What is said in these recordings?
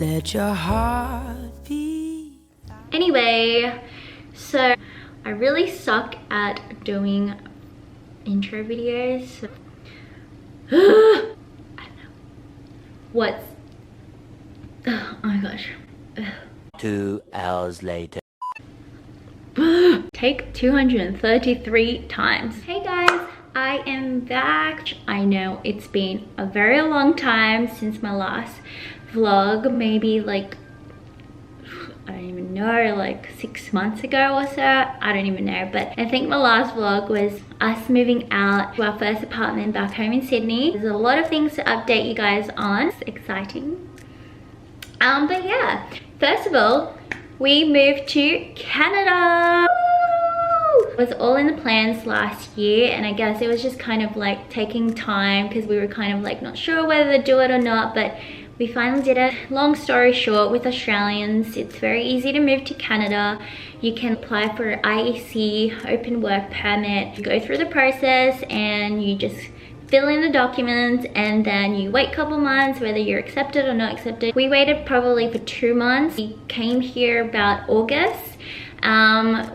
Let your heart beat. Anyway, so I really suck at doing intro videos. So I don't know. What's... Oh my gosh. 2 hours later. Take 233 times. Hey guys, I am back. I know it's been a very long time since my last vlog, maybe like, I don't even know, like 6 months ago or so. I don't even know, but I think my last vlog was us moving out to our first apartment back home in Sydney. There's a lot of things to update you guys on. It's exciting. But yeah, first of all, we moved to Canada. Woo! It was all in the plans last year, and I guess it was just kind of like taking time because we were kind of like not sure whether to do it or not, but we finally did it. Long story short, with Australians, it's very easy to move to Canada. You can apply for IEC, open work permit. You go through the process and you just fill in the documents, and then you wait a couple months whether you're accepted or not accepted. We waited probably for 2 months. We came here about August.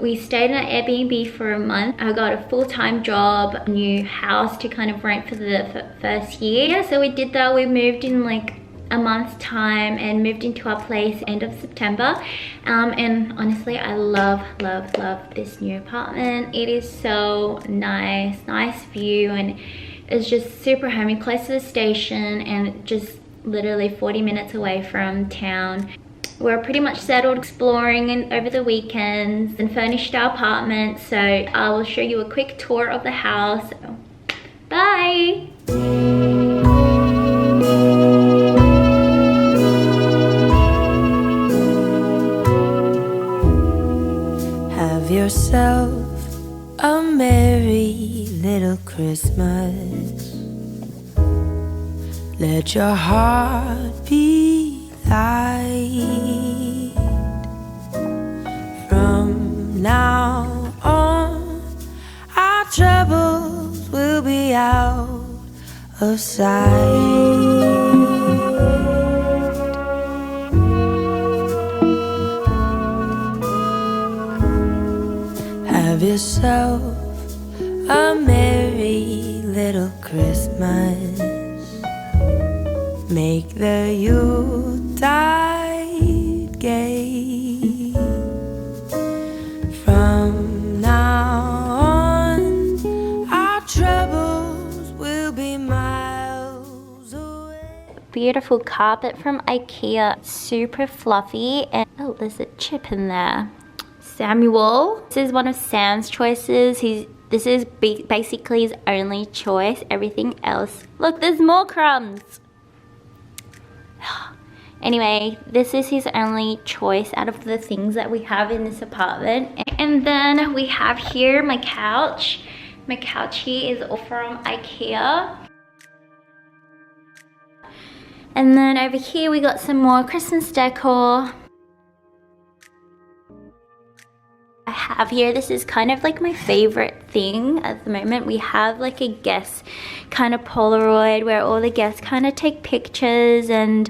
We stayed in an Airbnb for a month. I got a full-time job, a new house to kind of rent for the first year. Yeah, so we did that. We moved in like a month's time and moved into our place end of September. And honestly, I love this new apartment. It is so nice view, and it's just super homey, close to the station, and just literally 40 minutes away from town. We're pretty much settled, exploring and over the weekends, and furnished our apartment. So I will show you a quick tour of the house. So, bye. Have yourself a merry little Christmas. Let your heart be light. From now on, our troubles will be out of sight. Have yourself a merry little Christmas. Make the Yuletide gay. From now on, our troubles will be miles away. Beautiful carpet from IKEA, super fluffy, and oh, there's a chip in there. Samuel. This is one of Sam's choices. This is basically his only choice. Everything else. Look, there's more crumbs. Anyway, this is his only choice out of the things that we have in this apartment. And then we have here my couch. My couch here is all from IKEA. And then over here we got some more Christmas decor. I have here, this is kind of like my favorite thing at the moment. We have like a guest kind of Polaroid where all the guests kind of take pictures, and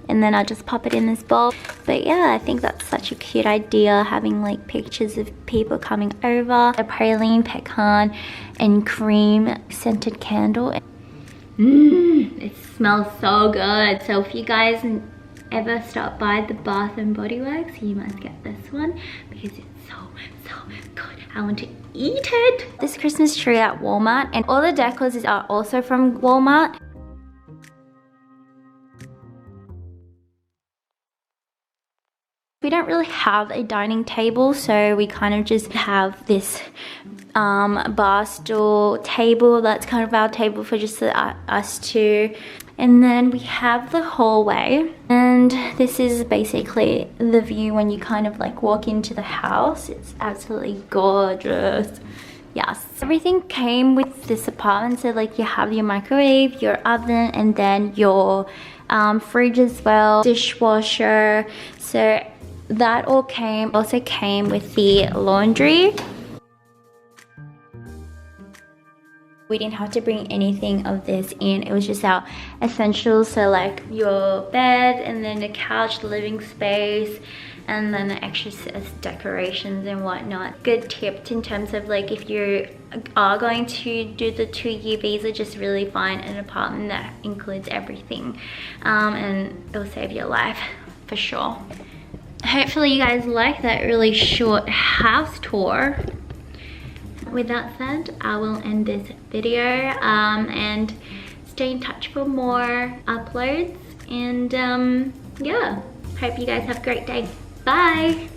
then I just pop it in this bowl. But yeah, I think that's such a cute idea, having like pictures of people coming over. A praline, pecan, and cream scented candle. It smells so good. So if you guys ever stop by the Bath and Body Works, you must get this one because it's so good. I want to eat it. This Christmas tree at Walmart, and all the decors are also from Walmart. We don't really have a dining table, so we kind of just have this bar stool table. That's kind of our table for just us two. And then we have the hallway, and this is basically the view when you kind of like walk into the house. It's absolutely gorgeous. Yes, everything came with this apartment. So like you have your microwave, your oven, and then your fridge as well, dishwasher. So that all also came with the laundry. We didn't have to bring anything of this in. It was just our essentials, so like your bed and then the couch, the living space, and then the extra decorations and whatnot. Good tip in terms of like if you are going to do the 2-year visa, just really find an apartment that includes everything, and it'll save your life for sure. Hopefully you guys like that really short house tour. With that said, I will end this video and stay in touch for more uploads, and yeah, hope you guys have a great day. Bye.